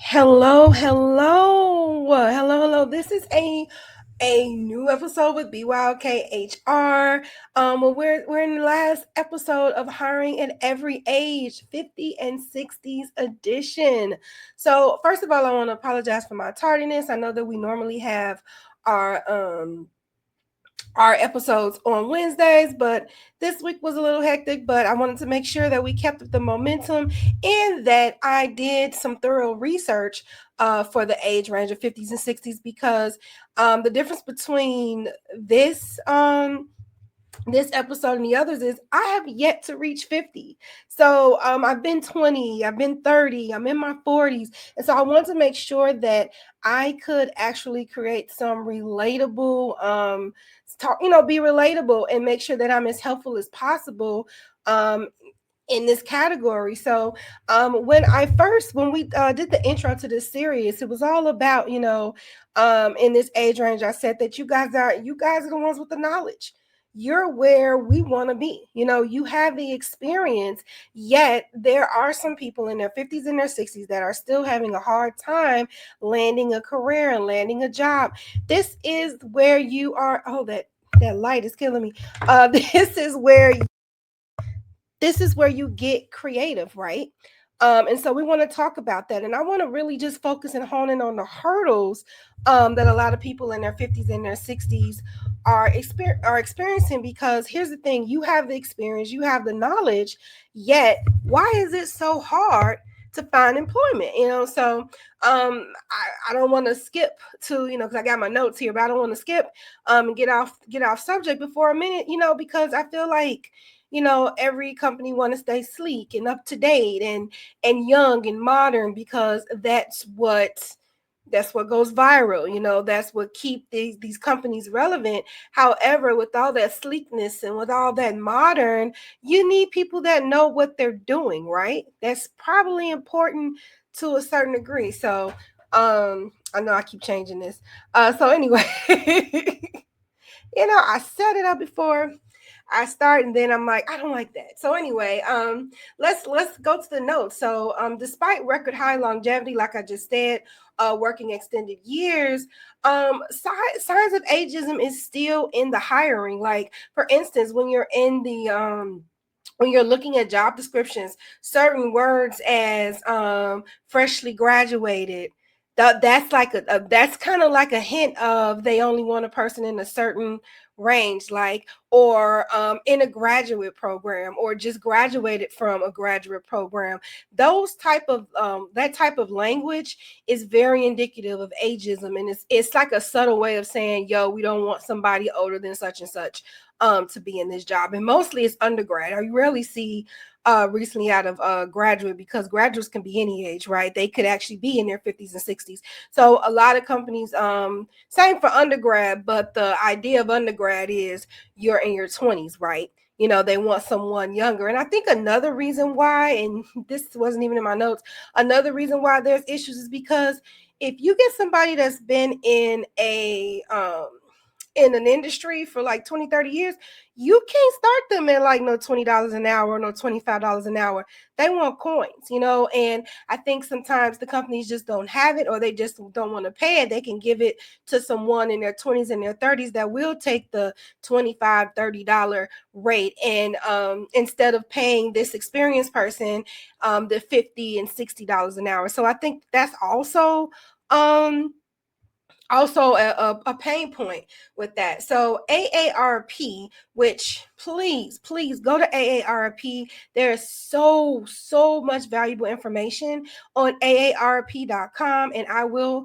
Hello. This is a new episode with BYOK HR. We're in the last episode of Hiring at Every Age, 50 and 60s edition. So first of all, I want to apologize for my tardiness. I know that we normally have our our episodes on Wednesdays, but this week was a little hectic. But I wanted to make sure that we kept up the momentum and that I did some thorough research for the age range of 50s and 60s because the difference between this episode and the others is I have yet to reach 50. So I've been 20, I've been 30, I'm in my 40s. And so I want to make sure that I could actually create some relatable be relatable and make sure that I'm as helpful as possible in this category. So when we did the intro to this series, it was all about, in this age range, I said that you guys are the ones with the knowledge. You're where we want to be. You have the experience, yet there are some people in their 50s and their 60s that are still having a hard time landing a career and landing a job. This is where you are. Oh, that light is killing me. This is where you get creative, right? And so we want to talk about that. And I want to really just focus and hone in on the hurdles that a lot of people in their 50s and their 60s are experiencing, because here's the thing: you have the experience, you have the knowledge, yet why is it so hard to find employment? I don't want to skip to, because I got my notes here, but I don't want to skip and get off subject before a minute, because I feel like every company want to stay sleek and up to date and young and modern, because that's what goes viral. That's what keep these companies relevant. However, with all that sleekness and with all that modern, you need people that know what they're doing, right? That's probably important to a certain degree. So I know I keep changing this. So anyway, I set it up before I start, and then I'm like, I don't like that. So anyway, let's go to the notes. So despite record high longevity, like I just said, working extended years, signs of ageism is still in the hiring. Like, for instance, when you're in the when you're looking at job descriptions, certain words as freshly graduated, that's like that's kind of like a hint of they only want a person in a certain range, like, or in a graduate program, or just graduated from a graduate program. Those type of that type of language is very indicative of ageism, and it's like a subtle way of saying, yo, we don't want somebody older than such and such to be in this job. And mostly it's undergrad. I rarely see recently out of graduate, because graduates can be any age, right? They could actually be in their 50s and 60s. So a lot of companies, same for undergrad, but the idea of undergrad is you're in your 20s, right? They want someone younger. And I think another reason why, and this wasn't even in my notes, another reason why there's issues is because if you get somebody that's been in an industry for like 20, 30 years, you can't start them at like no $20 an hour or no $25 an hour. They want coins, and I think sometimes the companies just don't have it, or they just don't want to pay it. They can give it to someone in their 20s and their 30s that will take the $25, $30 rate, and instead of paying this experienced person the $50 and $60 an hour. So I think that's also a pain point with that. So AARP, which please go to AARP. There's so much valuable information on aarp.com, and I will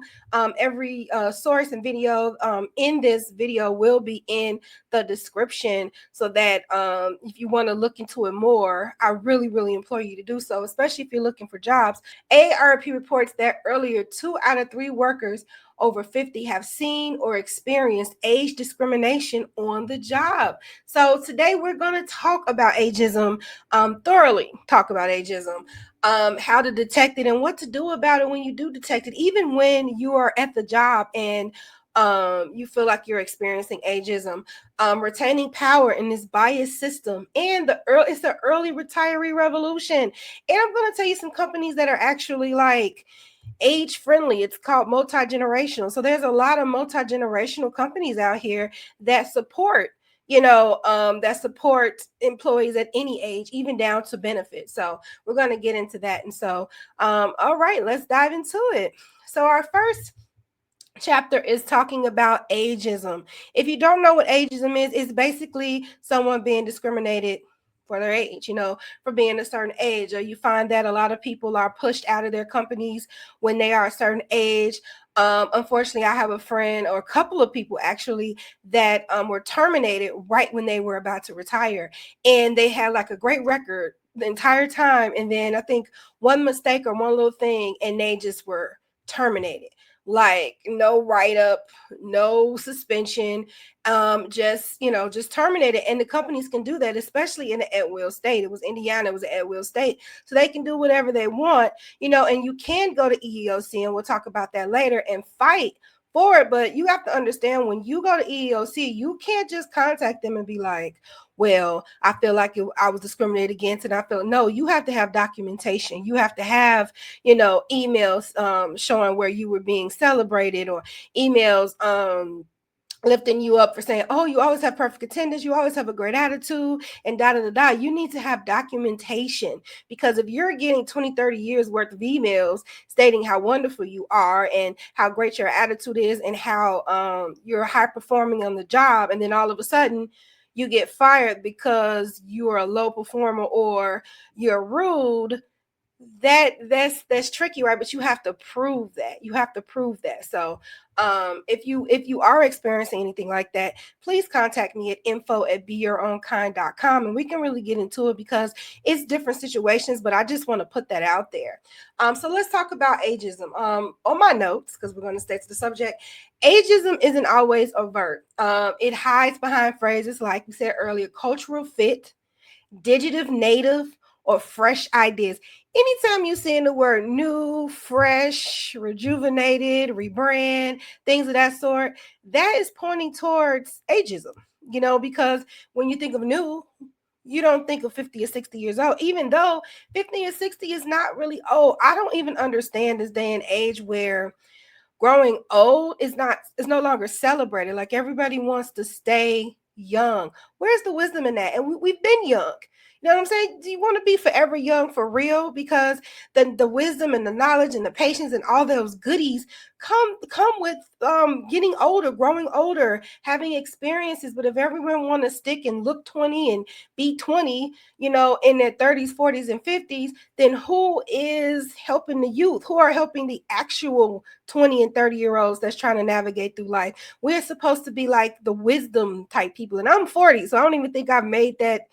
every source and video in this video will be in the description, so that if you want to look into it more, I really implore you to do so, especially if you're looking for jobs. AARP reports that earlier 2 out of 3 workers over 50 have seen or experienced age discrimination on the job. So today we're going to talk about ageism, thoroughly talk about ageism, how to detect it and what to do about it when you do detect it, even when you are at the job and you feel like you're experiencing ageism, retaining power in this biased system, and it's the early retiree revolution. And I'm going to tell you some companies that are actually like age friendly. It's called multi-generational. So there's a lot of multi-generational companies out here that support, that support employees at any age, even down to benefits. So we're going to get into that. And so, all right, let's dive into it. So our first chapter is talking about ageism. If you don't know what ageism is, it's basically someone being discriminated for their age, for being a certain age. Or you find that a lot of people are pushed out of their companies when they are a certain age. Unfortunately, I have a friend, or a couple of people actually, that were terminated right when they were about to retire. And they had like a great record the entire time. And then I think one mistake or one little thing, and they just were terminated. Like no write-up, no suspension, just terminated. And the companies can do that, especially in the at-will state. It was Indiana, it was an at-will state, so they can do whatever they want, and you can go to EEOC, and we'll talk about that later, and fight for it. But you have to understand, when you go to EEOC, you can't just contact them and be like, well, I feel like I was discriminated against, and I feel, no, you have to have documentation. You have to have, emails showing where you were being celebrated, or emails lifting you up for saying, oh, you always have perfect attendance, you always have a great attitude, and da da da da. You need to have documentation, because if you're getting 20, 30 years worth of emails stating how wonderful you are and how great your attitude is and how you're high performing on the job, and then all of a sudden you get fired because you're a low performer or you're rude, that's tricky, right? But you have to prove that. So if you are experiencing anything like that, please contact me at info@beyourownkind.com, and we can really get into it, because it's different situations, but I just want to put that out there. So let's talk about ageism. On my notes, because we're going to stay to the subject, ageism isn't always overt. It hides behind phrases like we said earlier: cultural fit, digital native, or fresh ideas. Anytime you see in the word new, fresh, rejuvenated, rebrand, things of that sort, that is pointing towards ageism, because when you think of new, you don't think of 50 or 60 years old, even though 50 or 60 is not really old. I don't even understand this day and age where growing old is no longer celebrated. Like, everybody wants to stay young. Where's the wisdom in that? And we've been young. You know what I'm saying? Do you want to be forever young for real? Because the wisdom and the knowledge and the patience and all those goodies come with getting older, growing older, having experiences. But if everyone want to stick and look 20 and be 20, in their 30s, 40s, and 50s, then who is helping the youth? Who are helping the actual 20 and 30-year-olds that's trying to navigate through life? We're supposed to be like the wisdom type people. And I'm 40, so I don't even think I've made that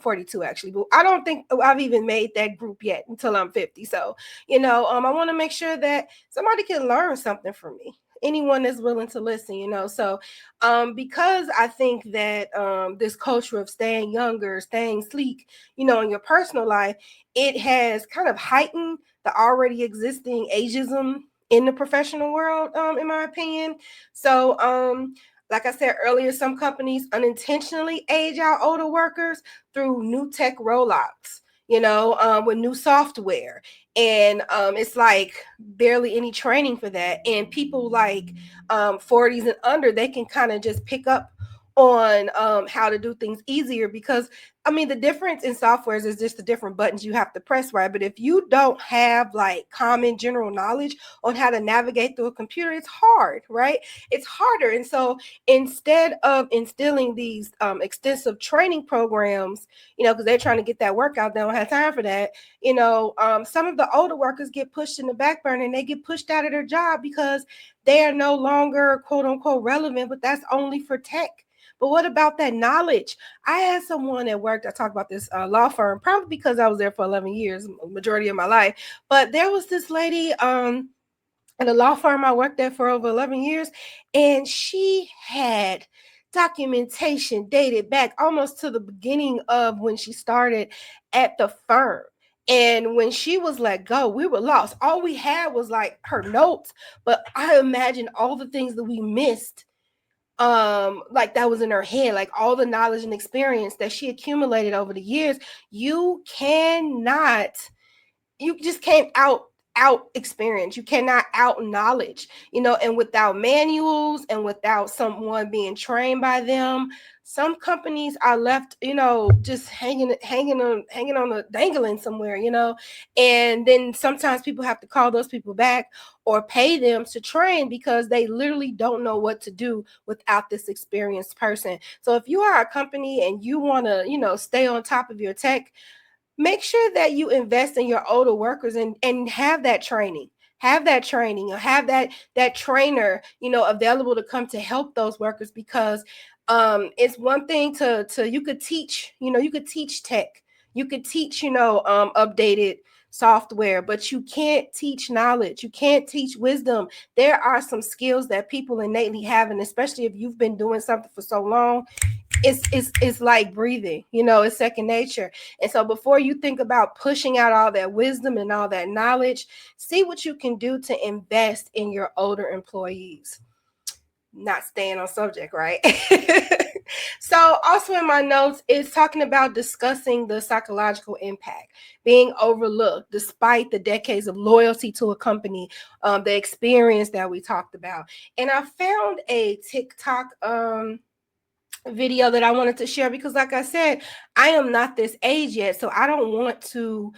42 actually, but I don't think I've even made that group yet until I'm 50. So, I want to make sure that somebody can learn something from me. Anyone that's willing to listen, So, because I think that this culture of staying younger, staying sleek, in your personal life, it has kind of heightened the already existing ageism in the professional world, in my opinion. So, like I said earlier, some companies unintentionally age out older workers through new tech rollouts, with new software. And it's like barely any training for that. And people like 40s and under, they can kind of just pick up on how to do things easier, because the difference in softwares is just the different buttons you have to press, right? But if you don't have like common general knowledge on how to navigate through a computer, it's hard, right? It's harder. And so instead of instilling these extensive training programs, because they're trying to get that work out, they don't have time for that. Some of the older workers get pushed in the back burner, and they get pushed out of their job because they are no longer quote unquote relevant, but that's only for tech. But what about that knowledge? I had someone that worked, I talked about this law firm, probably because I was there for 11 years, majority of my life. But there was this lady at a law firm I worked at for over 11 years, and she had documentation dated back almost to the beginning of when she started at the firm. And when she was let go, we were lost. All we had was like her notes, but I imagine all the things that we missed, like that was in her head, like all the knowledge and experience that she accumulated over the years. You just can't out experience. You cannot out knowledge, and without manuals and without someone being trained by them, some companies are left, just hanging on the dangling somewhere, and then sometimes people have to call those people back or pay them to train because they literally don't know what to do without this experienced person. So if you are a company and you want to, stay on top of your tech, make sure that you invest in your older workers and have that training, or have that trainer, available to come to help those workers, because it's one thing to you could teach, you could teach tech, you could teach, updated software, but you can't teach knowledge, you can't teach wisdom. There are some skills that people innately have, and especially if you've been doing something for so long, it's like breathing, it's second nature. And so before you think about pushing out all that wisdom and all that knowledge, see what you can do to invest in your older employees. Not staying on subject, right? So also in my notes is talking about discussing the psychological impact, being overlooked despite the decades of loyalty to a company, the experience that we talked about. And I found a TikTok video that I wanted to share because, like I said, I am not this age yet, so I don't want to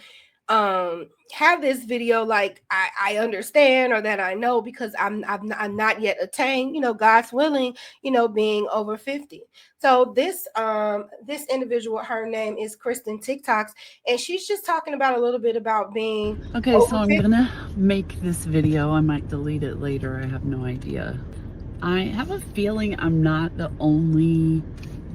have this video like I understand or that I know, because I'm not yet attained, God's willing, being over 50. So this individual, her name is Kristen TikToks, and she's just talking about a little bit about being Okay, over so I'm 50. gonna make this video. I might delete it later. I have no idea. I have a feeling I'm not the only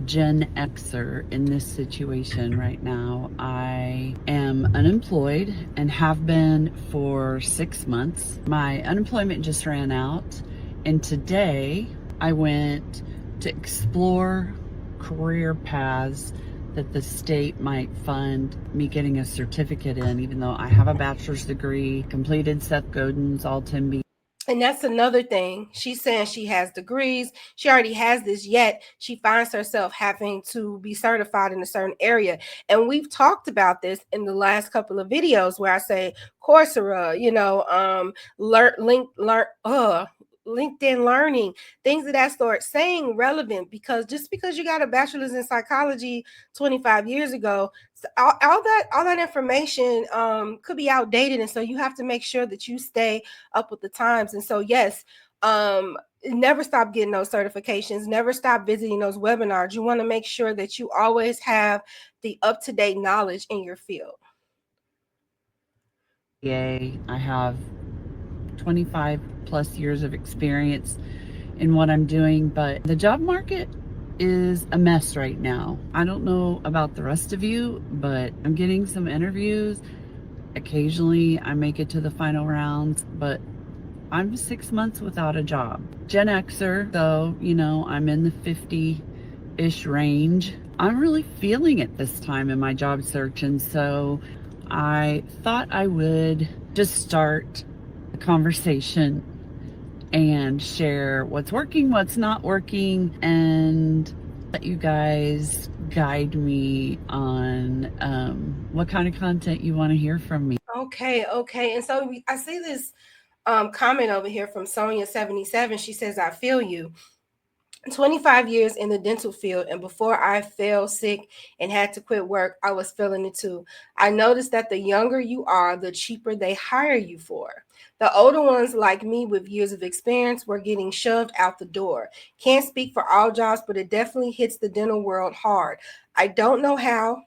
Gen Xer in this situation right now. I am unemployed and have been for 6 months. My unemployment just ran out, and today I went to explore career paths that the state might fund me getting a certificate in, even though I have a bachelor's degree, completed Seth Godin's all 10B. And that's another thing. She's saying she has degrees. She already has this, yet she finds herself having to be certified in a certain area. And we've talked about this in the last couple of videos where I say Coursera, LinkedIn Learning, things of that sort, saying relevant, because just because you got a bachelor's in psychology 25 years ago, all that information could be outdated. And so you have to make sure that you stay up with the times. And so, yes, never stop getting those certifications, never stop visiting those webinars. You want to make sure that you always have the up-to-date knowledge in your field. I have 25 plus years of experience in what I'm doing, but the job market is a mess right now. I don't know about the rest of you, but I'm getting some interviews. Occasionally I make it to the final rounds, but I'm 6 months without a job. Gen Xer, though, I'm in the 50-ish range. I'm really feeling it this time in my job search, and so I thought I would just start a conversation and share what's working, what's not working, and let you guys guide me on what kind of content you want to hear from me. Okay. And so I see this comment over here from Sonia77. She says, I feel you. 25 years in the dental field, and before I fell sick and had to quit work, I was feeling it too. I noticed that the younger you are, the cheaper they hire you for. The older ones, like me with years of experience, were getting shoved out the door. Can't speak for all jobs, but it definitely hits the dental world hard. I don't know how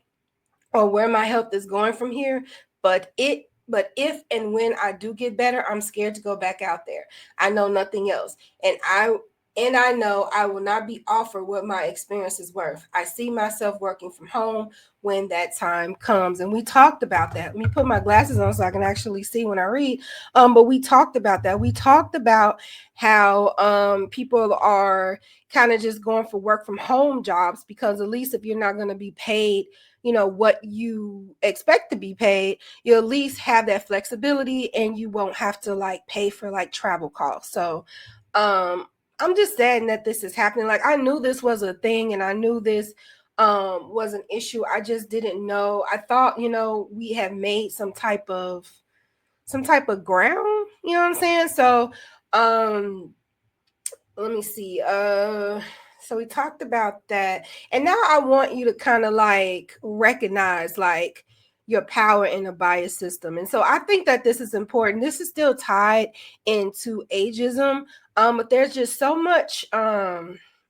or where my health is going from here, but if and when I do get better, I'm scared to go back out there. I know nothing else. And I know I will not be offered what my experience is worth. I see myself working from home when that time comes. And we talked about that. Let me put my glasses on so I can actually see when I read. But we talked about that. We talked about how people are kind of just going for work from home jobs, because at least if you're not going to be paid, what you expect to be paid, you'll at least have that flexibility and you won't have to like pay for like travel costs. So I'm just sad that this is happening. Like, I knew this was a thing and I knew this was an issue. I just didn't know. I thought, we had made some type of some type of ground. You know what I'm saying? So let me see. So we talked about that. And now I want you to kind of like recognize like your power in a bias system. And so I think that this is important. This is still tied into ageism. But there's just so much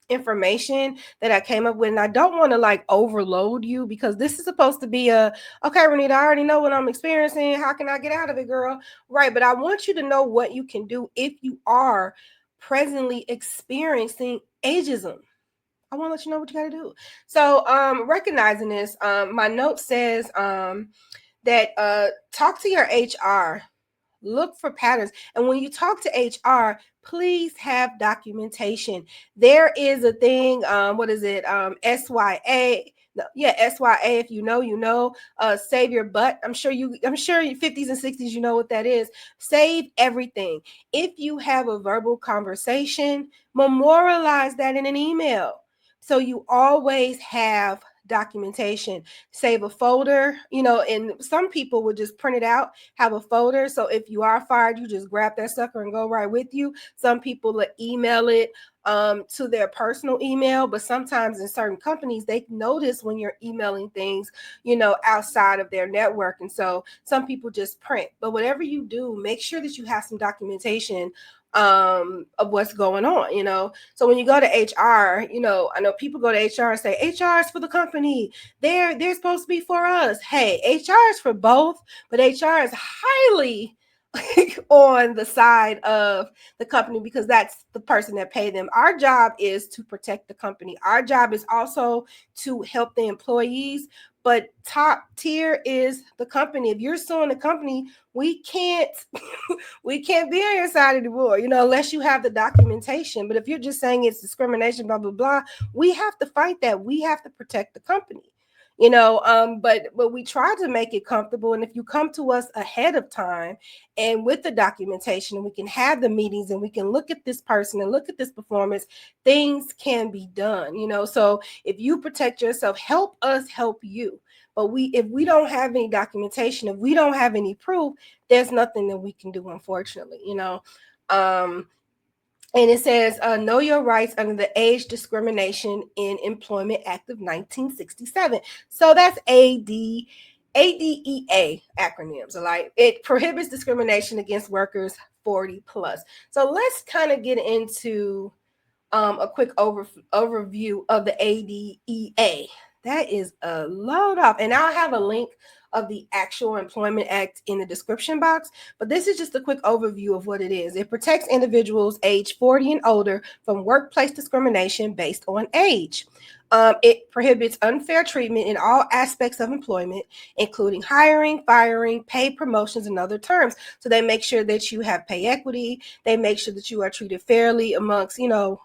information that I came up with. And I don't want to like overload you because this is supposed to be a okay, Renita, I already know what I'm experiencing. How can I get out of it, girl? Right. But I want you to know what you can do if you are presently experiencing ageism. I want to let you know what you got to do. So, recognizing this, my note says that talk to your HR, look for patterns, and when you talk to HR, please have documentation. There is a thing. What is it? SYA. No, yeah, SYA. If you know, you know. Save your butt. I'm sure you. I'm sure 50s and 60s. You know what that is. Save everything. If you have a verbal conversation, memorialize that in an email. So you always have documentation. Save a folder, you know, and some people would just print it out, have a folder. So if you are fired, you just grab that sucker and go right with you. Some people will email it to their personal email, but sometimes in certain companies, they notice when you're emailing things, you know, outside of their network. And so some people just print. But whatever you do, make sure that you have some documentation of what's going on, you know. So when you go to HR, you know, I know people go to HR and say HR is for the company. They're supposed to be for us. Hey, HR is for both, but HR is highly on the side of the company because that's the person that paid them. Our job is to protect the company. Our job is also to help the employees, but top tier is the company. If you're suing the company, we can't we can't be on your side anymore, you know, unless you have the documentation. But if you're just saying it's discrimination, blah blah blah, we have to fight that. We have to protect the company, you know. But we try to make it comfortable. And if you come to us ahead of time and with the documentation, and we can have the meetings and we can look at this person and look at this performance, things can be done, you know. So if you protect yourself, help us help you. But if we don't have any documentation, if we don't have any proof, there's nothing that we can do, unfortunately, you know. Um, and it says, know your rights under the Age Discrimination in Employment Act of 1967. So that's ADEA acronyms. Like it prohibits discrimination against workers 40 plus. So let's kind of get into a quick overview of the ADEA. That is a load off. And I'll have a link of the actual Employment Act in the description box. But this is just a quick overview of what it is. It protects individuals age 40 and older from workplace discrimination based on age. It prohibits unfair treatment in all aspects of employment, including hiring, firing, pay promotions, and other terms. So they make sure that you have pay equity. They make sure that you are treated fairly amongst, you know,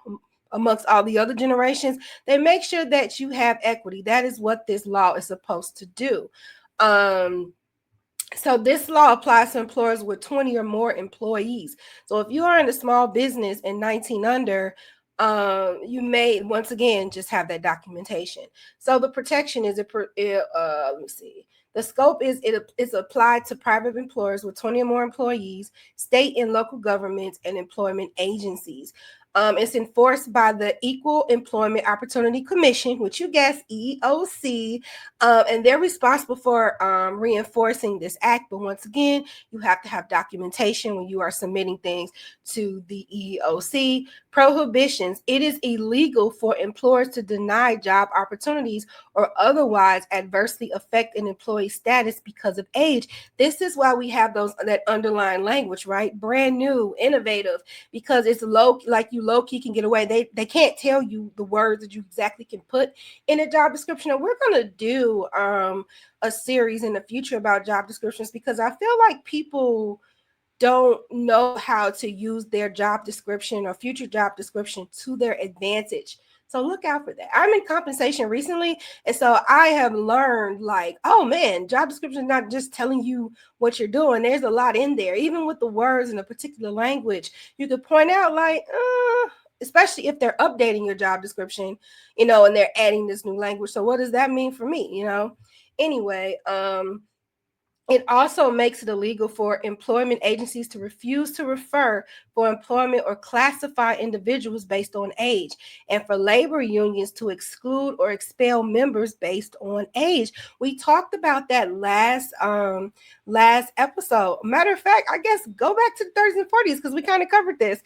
amongst all the other generations. They make sure that you have equity. That is what this law is supposed to do. So this law applies to employers with 20 or more employees. So if you are in a small business and 19 under, you may once again just have that documentation. So the protection is let me see. The scope is it is applied to private employers with 20 or more employees, state and local governments, and employment agencies. It's enforced by the Equal Employment Opportunity Commission, which you guess EOC, and they're responsible for reinforcing this act. But once again, you have to have documentation when you are submitting things to the EOC. Prohibitions: it is illegal for employers to deny job opportunities or otherwise adversely affect an employee's status because of age. This is why we have that underlying language, right? Brand new, innovative, because it's low, like you low key can get away. They can't tell you the words that you exactly can put in a job description. And we're gonna do a series in the future about job descriptions because I feel like people don't know how to use their job description or future job description to their advantage. So look out for that. I'm in compensation recently, and so I have learned like, oh man, job description is not just telling you what you're doing. There's a lot in there, even with the words in a particular language. You could point out like, especially if they're updating your job description, you know, and they're adding this new language. So what does that mean for me? You know. Anyway, It also makes it illegal for employment agencies to refuse to refer for employment or classify individuals based on age, and for labor unions to exclude or expel members based on age. We talked about that last episode. Matter of fact, I guess go back to the 30s and 40s because we kind of covered this,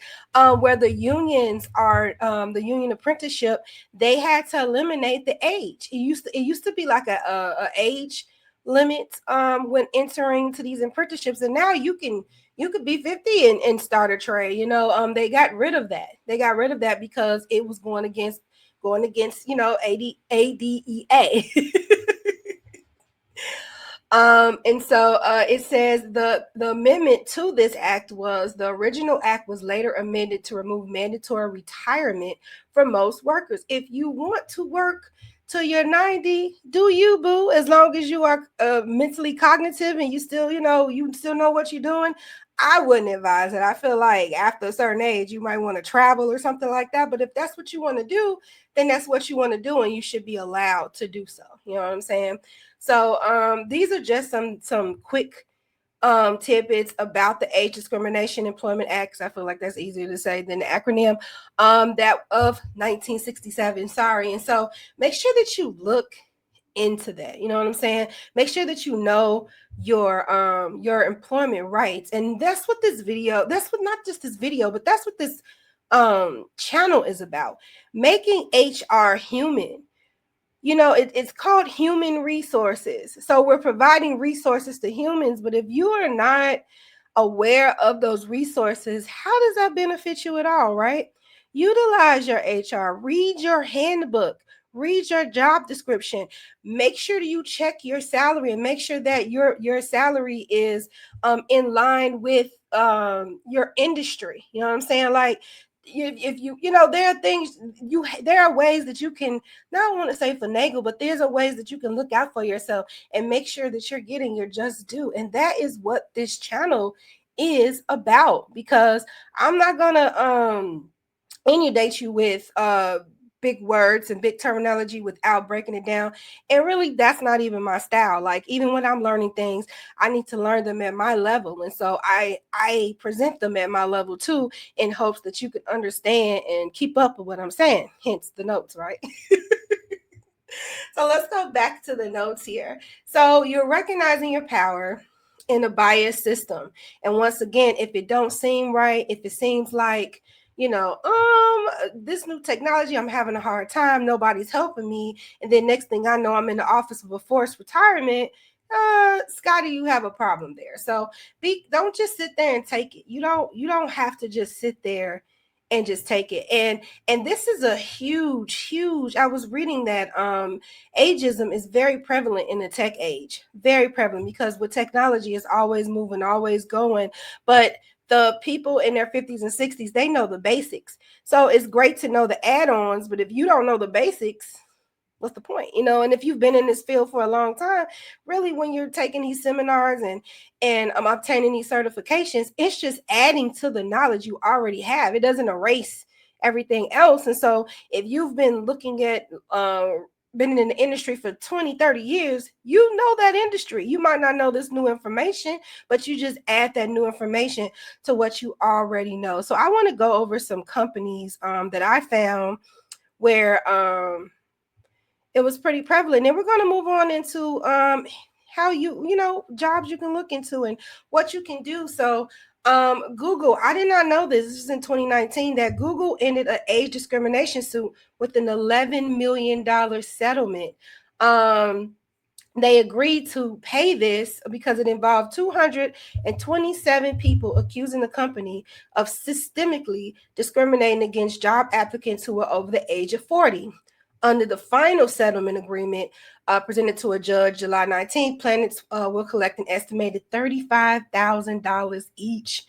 where the unions are the union apprenticeship. They had to eliminate the age. It used to be like a age limits when entering to these apprenticeships, and now you could be 50 and start a trade. They got rid of that. They got rid of that because it was going against ADEA. And so it says the amendment to this act was the original act was later amended to remove mandatory retirement for most workers. If you want to work till you're 90, do you, boo? As long as you are mentally cognitive and you still know what you're doing. I wouldn't advise it. I feel like after a certain age, you might want to travel or something like that. But if that's what you want to do, then that's what you want to do, and you should be allowed to do so. You know what I'm saying? So these are just some quick tidbits about the Age Discrimination Employment Act. I feel like that's easier to say than the acronym that of 1967. Sorry. And so make sure that you look into that. You know what I'm saying? Make sure that you know your employment rights. And that's what not just this video, but that's what this channel is about. Making HR human. It's called human resources. So we're providing resources to humans, but if you are not aware of those resources, how does that benefit you at all, right? Utilize your HR, read your handbook, read your job description, make sure that you check your salary and make sure that your salary is in line with your industry. You know what I'm saying? Like if there are things there are ways that you can, not want to say finagle, but there's a ways that you can look out for yourself and make sure that you're getting your just due. And that is what this channel is about, because I'm not gonna inundate you with big words and big terminology without breaking it down. And really, that's not even my style. Like, even when I'm learning things, I need to learn them at my level, and so I present them at my level too, in hopes that you can understand and keep up with what I'm saying, hence the notes, right? So let's go back to the notes here. So you're recognizing your power in a biased system. And once again, if it don't seem right, if it seems like, this new technology, I'm having a hard time, nobody's helping me, and then next thing I know, I'm in the office of a forced retirement, Scotty, you have a problem there. So don't just sit there and take it. You don't have to just sit there and just take it. And this is a huge, I was reading that ageism is very prevalent in the tech age, very prevalent, because with technology it's always moving, always going. But the people in their 50s and 60s, they know the basics. So it's great to know the add-ons, but if you don't know the basics, what's the point? And if you've been in this field for a long time, really, when you're taking these seminars and obtaining these certifications, it's just adding to the knowledge you already have. It doesn't erase everything else. And so if you've been looking at been in the industry for 20-30 years, you know that industry. You might not know this new information, but you just add that new information to what you already know. So I want to go over some companies that I found where it was pretty prevalent. And we're going to move on into how jobs you can look into and what you can do. So Google, I did not know this is in 2019, that Google ended an age discrimination suit with an $11 million settlement. They agreed to pay this because it involved 227 people accusing the company of systemically discriminating against job applicants who were over the age of 40. Under the final settlement agreement presented to a judge July 19th, planets will collect an estimated $35,000 each.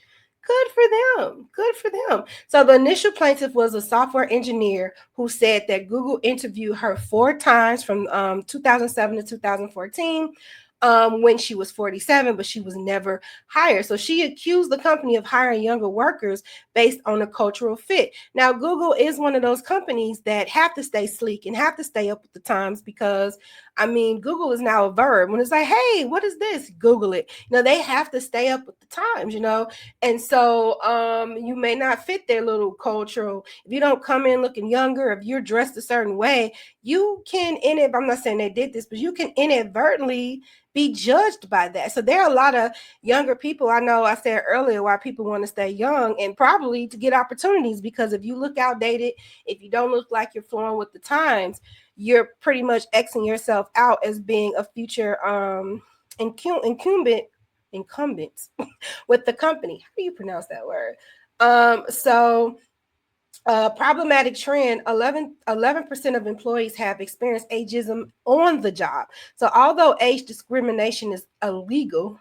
Good for them. Good for them. So the initial plaintiff was a software engineer who said that Google interviewed her 4 times from 2007 to 2014. when she was 47, but she was never hired. So she accused the company of hiring younger workers based on a cultural fit. Now, Google is one of those companies that have to stay sleek and have to stay up with the times because, I mean, Google is now a verb. When it's like, hey, what is this? Google it. They have to stay up with the times. And so you may not fit their little cultural. If you don't come in looking younger, if you're dressed a certain way, you can, I'm not saying they did this, but you can inadvertently be judged by that. So there are a lot of younger people. I know I said earlier why people want to stay young and probably to get opportunities, because if you look outdated, if you don't look like you're flowing with the times, you're pretty much Xing yourself out as being a future incumbent with the company. How do you pronounce that word? Problematic trend, 11% of employees have experienced ageism on the job. So although age discrimination is illegal,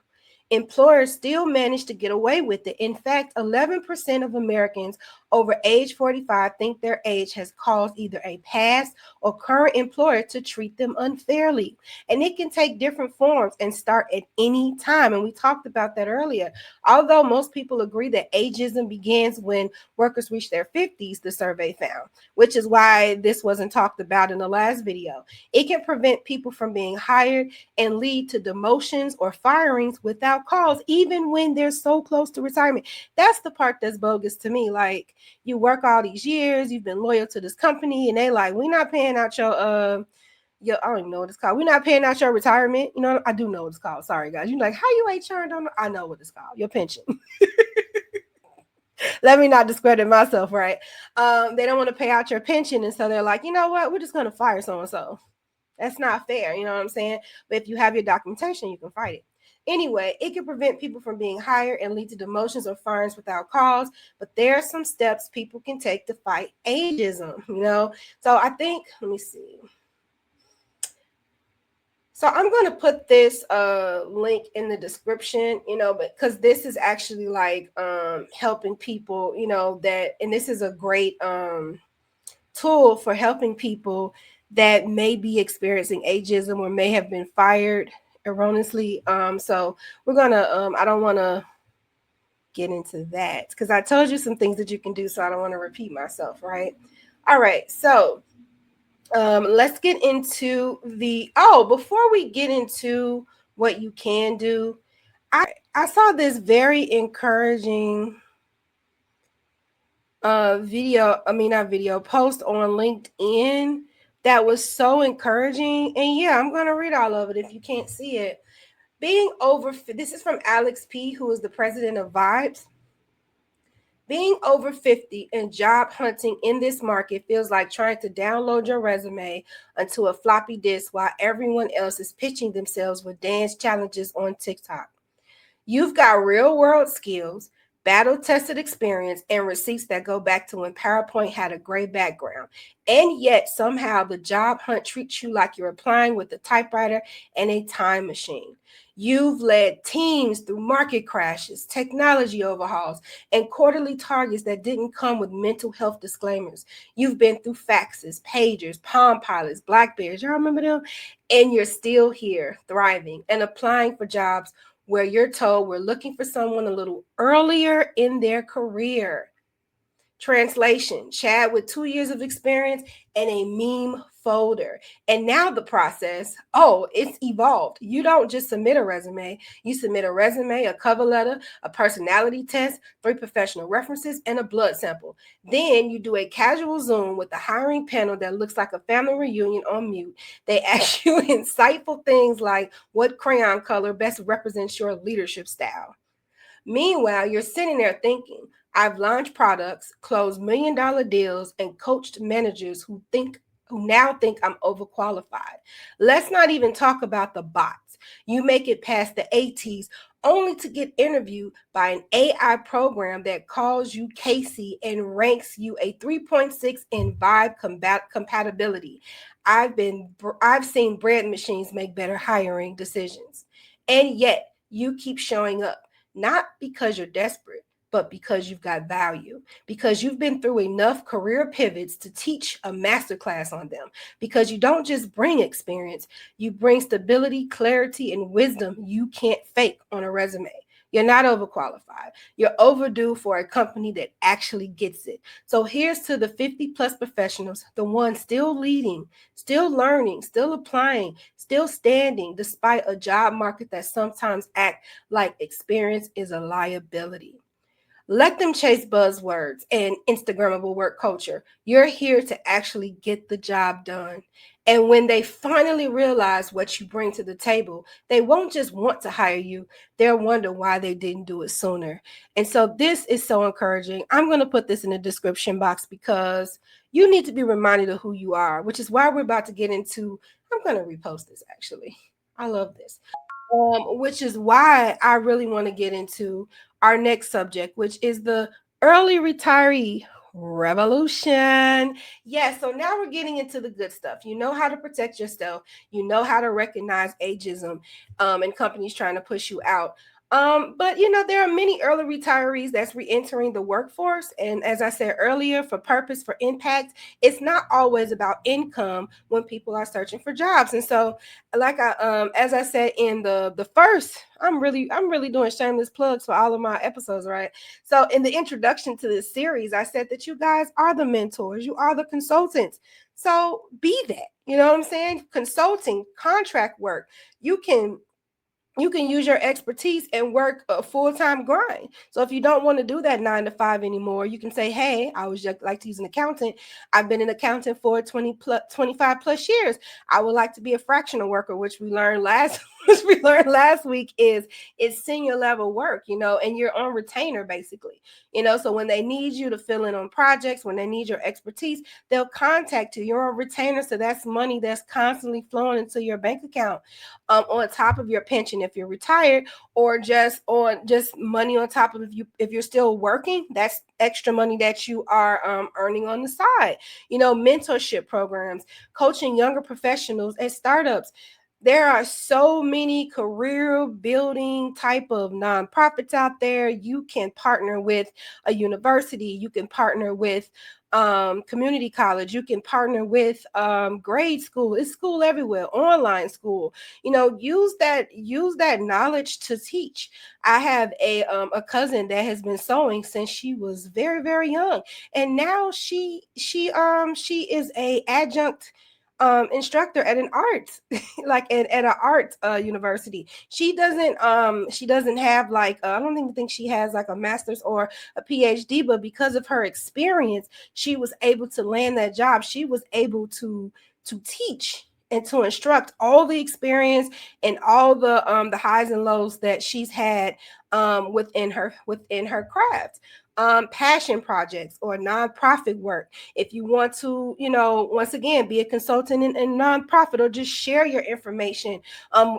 employers still manage to get away with it. In fact, 11% of Americans over age 45 think their age has caused either a past or current employer to treat them unfairly. And it can take different forms and start at any time. And we talked about that earlier. Although most people agree that ageism begins when workers reach their 50s, the survey found, which is why this wasn't talked about in the last video. It can prevent people from being hired and lead to demotions or firings without cause, even when they're so close to retirement. That's the part that's bogus to me. Like, you work all these years, you've been loyal to this company, and they like, we're not paying out your I don't even know what it's called. We're not paying out your retirement. I do know what it's called. Sorry, guys. You're like, how you HR don't know? I know what it's called. Your pension. Let me not discredit myself, right? They don't want to pay out your pension, and so they're like, you know what? We're just gonna fire so and so. That's not fair. You know what I'm saying? But if you have your documentation, you can fight it. Anyway, it can prevent people from being hired and lead to demotions or firings without cause. But there are some steps people can take to fight ageism. So I think, let me see. So I'm going to put this link in the description, because this is actually like helping people, and this is a great tool for helping people that may be experiencing ageism or may have been fired erroneously. So we're going to, I don't want to get into that because I told you some things that you can do, so I don't want to repeat myself, right? All right. So let's get into before we get into what you can do, I saw this very encouraging post on LinkedIn that was so encouraging. And yeah, I'm going to read all of it if you can't see it. This is from Alex P., who is the president of Vibes. Being over 50 and job hunting in this market feels like trying to download your resume onto a floppy disk while everyone else is pitching themselves with dance challenges on TikTok. You've got real world skills, battle tested experience, and receipts that go back to when PowerPoint had a gray background. And yet somehow the job hunt treats you like you're applying with a typewriter and a time machine. You've led teams through market crashes, technology overhauls, and quarterly targets that didn't come with mental health disclaimers. You've been through faxes, pagers, Palm Pilots, Blackberries. Y'all remember them? And you're still here, thriving and applying for jobs where you're told we're looking for someone a little earlier in their career. Translation: Chad with 2 years of experience and a meme folder. And now the process, it's evolved. You don't just submit a resume. You submit a resume, a cover letter, a personality test, 3 professional references, and a blood sample. Then you do a casual Zoom with the hiring panel that looks like a family reunion on mute. They ask you insightful things like what crayon color best represents your leadership style. Meanwhile, you're sitting there thinking, I've launched products, closed $1 million deals, and coached managers who now think I'm overqualified. Let's not even talk about the bots. You make it past the ATs only to get interviewed by an AI program that calls you Casey and ranks you a 3.6 in vibe compatibility. I've seen bread machines make better hiring decisions. And yet you keep showing up. Not because you're desperate, but because you've got value, because you've been through enough career pivots to teach a masterclass on them, because you don't just bring experience, you bring stability, clarity, and wisdom you can't fake on a resume. You're not overqualified. You're overdue for a company that actually gets it. So here's to the 50 plus professionals, the ones still leading, still learning, still applying, still standing despite a job market that sometimes act like experience is a liability. Let them chase buzzwords and Instagrammable work culture. You're here to actually get the job done. And when they finally realize what you bring to the table, they won't just want to hire you, they'll wonder why they didn't do it sooner. And so this is so encouraging. I'm going to put this in the description box because you need to be reminded of who you are, which is why we're about to get into. I'm going to repost this actually. I love this. Which is why I really want to get into our next subject, which is the early retiree revolution. Yes, so now we're getting into the good stuff. You know how to protect yourself. You know how to recognize ageism, and companies trying to push you out. But there are many early retirees that's re-entering the workforce. And as I said earlier, for purpose, for impact, it's not always about income when people are searching for jobs. And so, like as I said in the first, I'm really doing shameless plugs for all of my episodes, right? So in the introduction to this series, I said that you guys are the mentors, you are the consultants. So be that. You know what I'm saying? Consulting, contract work. You can you can use your expertise and work a full-time grind. So if you don't want to do that 9 to 5 anymore, you can say, hey, I was just like to use an accountant. I've been an accountant for 25 plus years. I would like to be a fractional worker, which we learned last which we learned last week is senior level work, and you're on retainer basically. So when they need you to fill in on projects, when they need your expertise, they'll contact you. You're on retainer, so that's money that's constantly flowing into your bank account, on top of your pension if you're retired, or just money on top of if you're still working. That's extra money that you are earning on the side. Mentorship programs, coaching younger professionals at startups. There are so many career building type of nonprofits out there. You can partner with a university, you can partner with community college, you can partner with grade school. It's school everywhere, online school. Use that knowledge to teach. I have a cousin that has been sewing since she was very, very young, and now she is a adjunct instructor at an art like at an art university. She doesn't have like I don't even think she has like a master's or a PhD, but because of her experience, she was able to land that job. She was able to teach and to instruct all the experience and all the highs and lows that she's had within her craft. Passion projects or nonprofit work. If you want to, once again, be a consultant in nonprofit, or just share your information,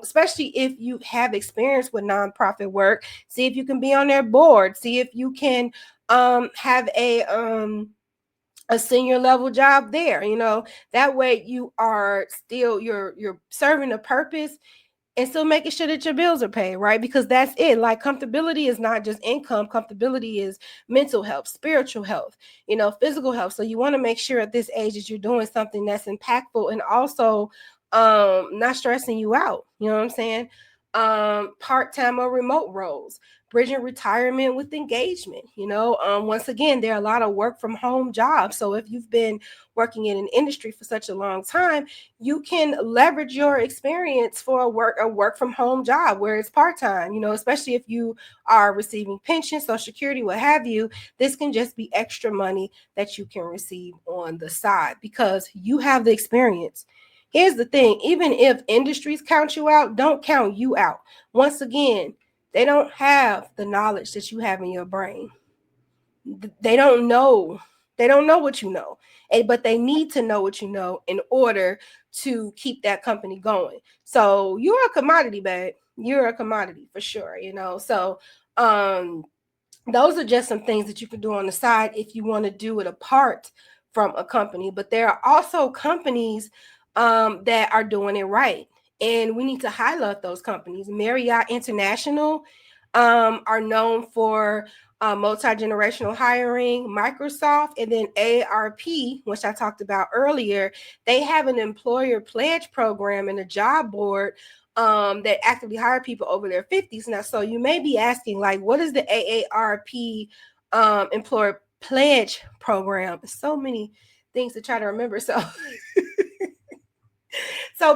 especially if you have experience with nonprofit work, see if you can be on their board, see if you can have a senior level job there. That way you are still you're serving a purpose and still making sure that your bills are paid, right? Because that's it. Like, comfortability is not just income. Comfortability is mental health, spiritual health, physical health. So you want to make sure at this age that you're doing something that's impactful and also not stressing you out. You know what I'm saying? Part-time or remote roles, bridging retirement with engagement. Once again, there are a lot of work from home jobs. So if you've been working in an industry for such a long time, you can leverage your experience for a work from home job where it's part-time, especially if you are receiving pension, social security, what have you. This can just be extra money that you can receive on the side because you have the experience. Here's the thing, even if industries count you out, don't count you out. Once again, they don't have the knowledge that you have in your brain. They don't know. They don't know what you know. But they need to know what you know in order to keep that company going. So you're a commodity, babe. You're a commodity for sure. So those are just some things that you can do on the side if you want to do it apart from a company. But there are also companies that are doing it right. And we need to highlight those companies. Marriott International, are known for multi-generational hiring. Microsoft and then ARP, which I talked about earlier, they have an employer pledge program and a job board that actively hire people over their 50s. Now, so you may be asking, like, what is the AARP employer pledge program? So many things to try to remember. So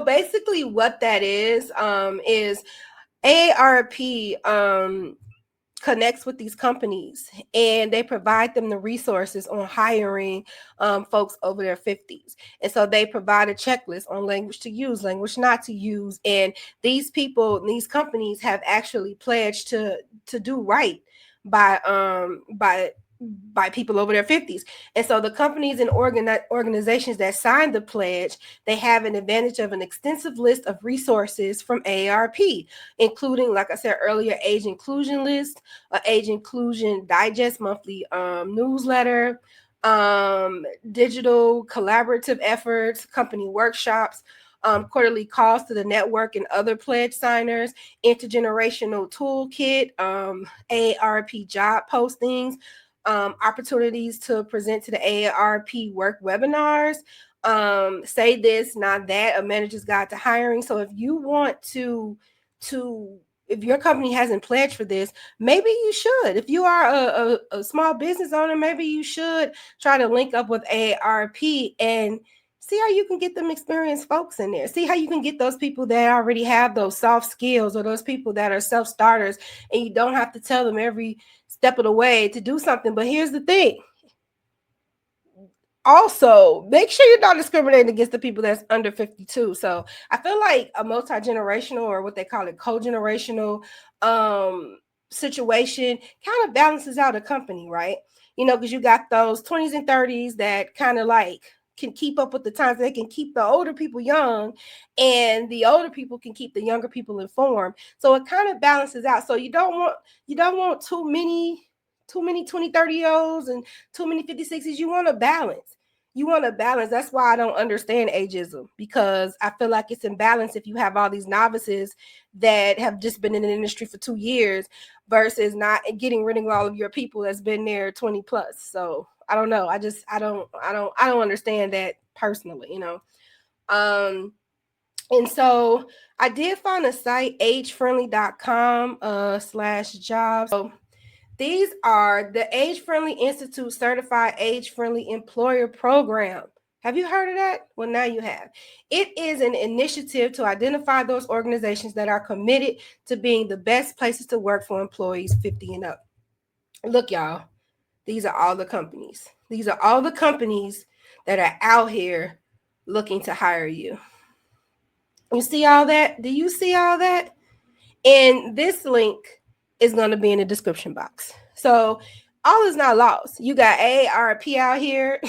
basically what that is AARP connects with these companies and they provide them the resources on hiring folks over their 50s. And so they provide a checklist on language to use, language not to use. And these people, these companies have actually pledged to do right by by people over their 50s. And so the companies and organizations that signed the pledge, they have an advantage of an extensive list of resources from AARP, including, like I said earlier, age inclusion list, age inclusion digest monthly newsletter, digital collaborative efforts, company workshops, quarterly calls to the network and other pledge signers, intergenerational toolkit, AARP job postings, opportunities to present to the AARP work webinars, say this, not that, a manager's guide to hiring. So if you want to if your company hasn't pledged for this, maybe you should. If you are a small business owner, maybe you should try to link up with AARP and see how you can get them experienced folks in there. See how you can get those people that already have those soft skills, or those people that are self-starters, and you don't have to tell them every step of the way to do something. But here's the thing. Also, make sure you're not discriminating against the people that's under 52. So I feel like a multi-generational, or what they call it, co-generational situation kind of balances out a company, right? You know, because you got those 20s and 30s that kind of like can keep up with the times. They can keep the older people young, and the older people can keep the younger people informed. So it kind of balances out. So you don't want too many 20, 30 year olds and too many 50, 60s. You want to balance. You want to balance. That's why I don't understand ageism, because I feel like it's imbalance if you have all these novices that have just been in the industry for 2 years versus not getting rid of all of your people that's been there 20 plus. So I don't know. I don't understand that personally, you know. And so I did find a site, agefriendly.com /jobs. So these are the Age Friendly Institute Certified Age Friendly Employer Program. Have you heard of that? Well, now you have. It is an initiative to identify those organizations that are committed to being the best places to work for employees 50 and up. Look, y'all, these are all the companies. These are all the companies that are out here looking to hire you. You see all that? Do you see all that? And this link is going to be in the description box. So all is not lost. You got AARP out here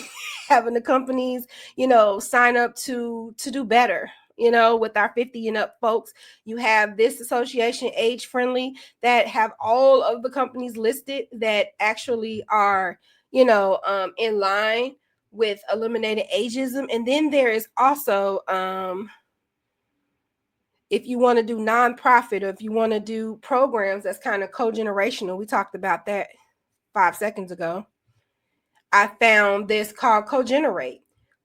having the companies, you know, sign up to do better, you know, with our 50 and up folks. You have this association, Age Friendly, that have all of the companies listed that actually are, you know, in line with eliminating ageism. And then there is also if you want to do nonprofit, or if you want to do programs that's kind of co-generational, we talked about that 5 seconds ago. I found this called Co-Generate.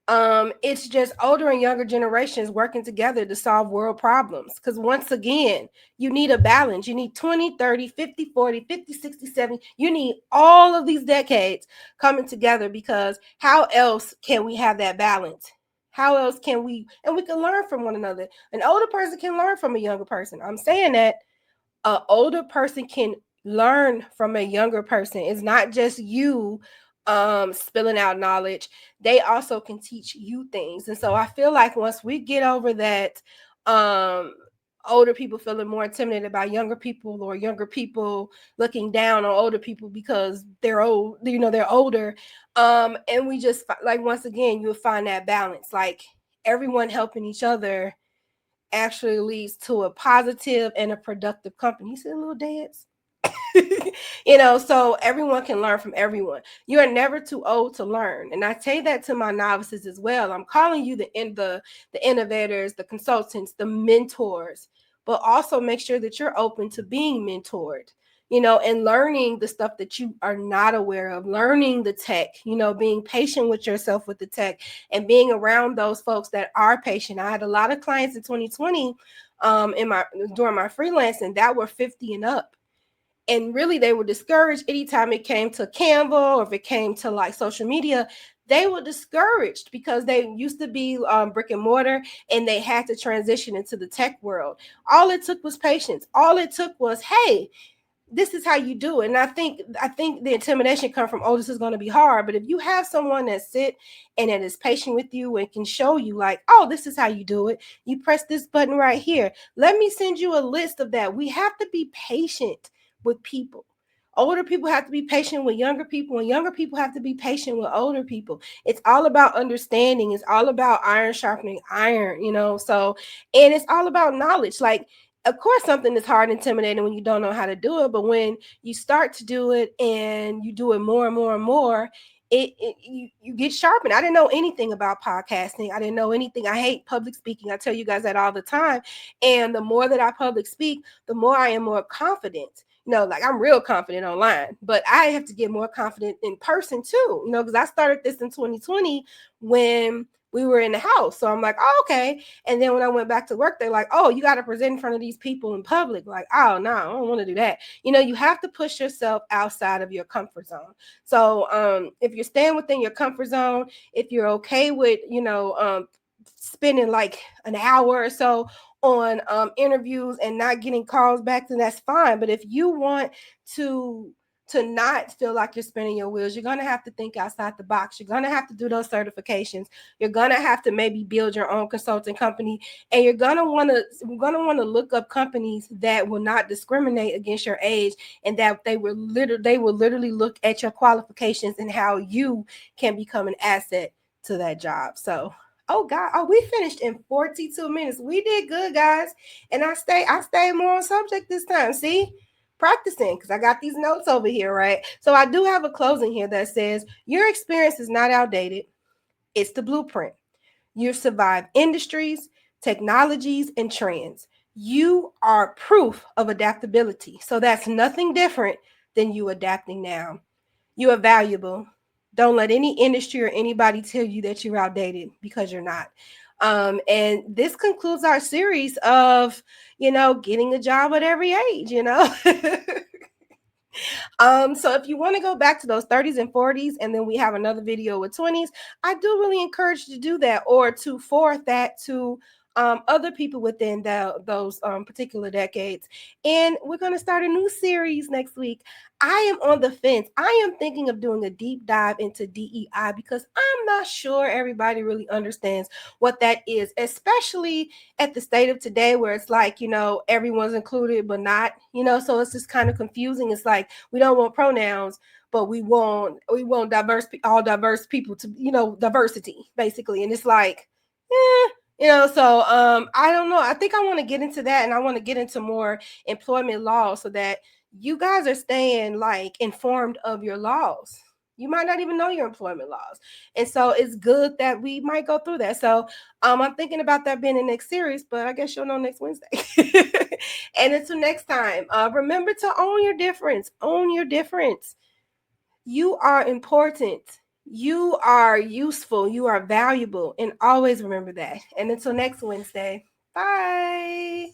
It's just older and younger generations working together to solve world problems. Because once again, you need a balance. You need 20, 30, 50, 40, 50, 60, 70. You need all of these decades coming together, because how else can we have that balance? How else can we, and we can learn from one another. An older person can learn from a younger person. I'm saying that an older person can learn from a younger person. It's not just you spilling out knowledge. They also can teach you things. And so I feel like once we get over that older people feeling more intimidated about younger people, or younger people looking down on older people because they're old, you know, they're older, and we just, like, once again, you'll find that balance, like everyone helping each other actually leads to a positive and a productive company. You see a little dance? You know, so everyone can learn from everyone. You are never too old to learn. And I say that to my novices as well. I'm calling you the innovators, the consultants, the mentors, but also make sure that you're open to being mentored. and learning the stuff that you are not aware of, learning the tech, being patient with yourself with the tech, and being around those folks that are patient. I had a lot of clients in 2020 during my freelancing that were 50 and up. And really, they were discouraged anytime it came to Canva or if it came to like social media. They were discouraged because they used to be brick and mortar, and they had to transition into the tech world. All it took was patience. All it took was, hey, this is how you do it. And I think the intimidation comes from, oh, this is going to be hard. But if you have someone that sit and that is patient with you and can show you like, oh, this is how you do it, you press this button right here, let me send you a list of that. We have to be patient with people. Older people have to be patient with younger people, and younger people have to be patient with older people. It's all about understanding. It's all about iron sharpening iron, so, and it's all about knowledge. Like, of course, something is hard and intimidating when you don't know how to do it, but when you start to do it and you do it more and more and more, you get sharpened. I didn't know anything about podcasting. I didn't know anything. I hate public speaking. I tell you guys that all the time. And the more that I public speak, the more I am more confident. Like, I'm real confident online, but I have to get more confident in person too, because I started this in 2020 when we were in the house. So I'm like, oh, okay. And then when I went back to work, they're like, oh, you got to present in front of these people in public. Like, oh, no, I don't want to do that. You have to push yourself outside of your comfort zone. So if you're staying within your comfort zone, if you're okay with, spending like an hour or so on interviews and not getting calls back, then that's fine. But if you want to not feel like you're spinning your wheels, you're going to have to think outside the box. You're going to have to do those certifications. You're going to have to maybe build your own consulting company, and you're going to want to look up companies that will not discriminate against your age, and that they will literally look at your qualifications and how you can become an asset to that job. So, oh God, we finished in 42 minutes. We did good, guys. And I stayed more on subject this time. See? Practicing, because I got these notes over here, right? So I do have a closing here that says, your experience is not outdated. It's the blueprint. You've survived industries, technologies, and trends. You are proof of adaptability. So that's nothing different than you adapting now. You are valuable. Don't let any industry or anybody tell you that you're outdated, because you're not. And this concludes our series of, getting a job at every age, So if you want to go back to those 30s and 40s, and then we have another video with 20s, I do really encourage you to do that, or to forward that to other people within those particular decades. And we're going to start a new series next week. I am on the fence. I am thinking of doing a deep dive into DEI, because I'm not sure everybody really understands what that is, especially at the state of today, where it's like, everyone's included, but not, so it's just kind of confusing. It's like, we don't want pronouns, but we want all diverse people to, diversity, basically. And it's like, so I don't know. I think I want to get into that, and I want to get into more employment law, so that you guys are staying like informed of your laws. You might not even know your employment laws. And so it's good that we might go through that. So I'm thinking about that being the next series, but I guess you'll know next Wednesday. And until next time, remember to own your difference. Own your difference. You are important. You are useful. You are valuable. And always remember that. And until next Wednesday, bye.